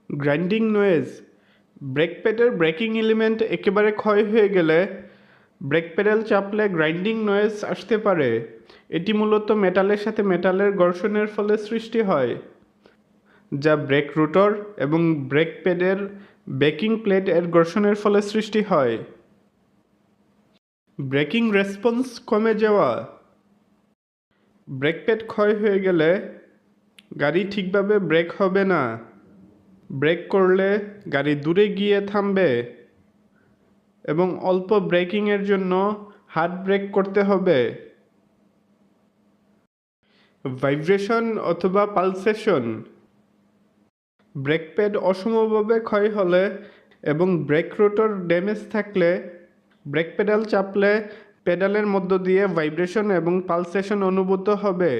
Grinding noise, break প্যাডের breaking element একেবারে ক্ষয় হয়ে গেলে ব্রেক প্যাডেল চাপলে গ্রাইন্ডিং নয়েজ আসতে পারে। এটি মূলত মেটালের সাথে মেটালের ঘর্ষণের ফলে সৃষ্টি হয়, যা ব্রেক রোটর এবং ব্রেক প্যাডের ব্যাকিং প্লেট এর ঘর্ষণের ফলে সৃষ্টি হয়। ব্রেকিং রেসপন্স কমে যাওয়া, ব্রেক প্যাড ক্ষয় হয়ে গেলে গাড়ি ঠিকভাবে ব্রেক হবে না। ব্রেক করলে গাড়ি দূরে গিয়ে থামবে এবং অল্প ব্রেকিংয়ের জন্য হার্ড ব্রেক করতে হবে। ভাইব্রেশন অথবা পালসেশন, ব্রেক প্যাড অসমভাবে ক্ষয় হলে এবং ব্রেক রোটর ড্যামেজ থাকলে ব্রেক পেডাল চাপলে পেডালের মধ্য দিয়ে ভাইব্রেশন এবং পালসেশন অনুভূত হবে।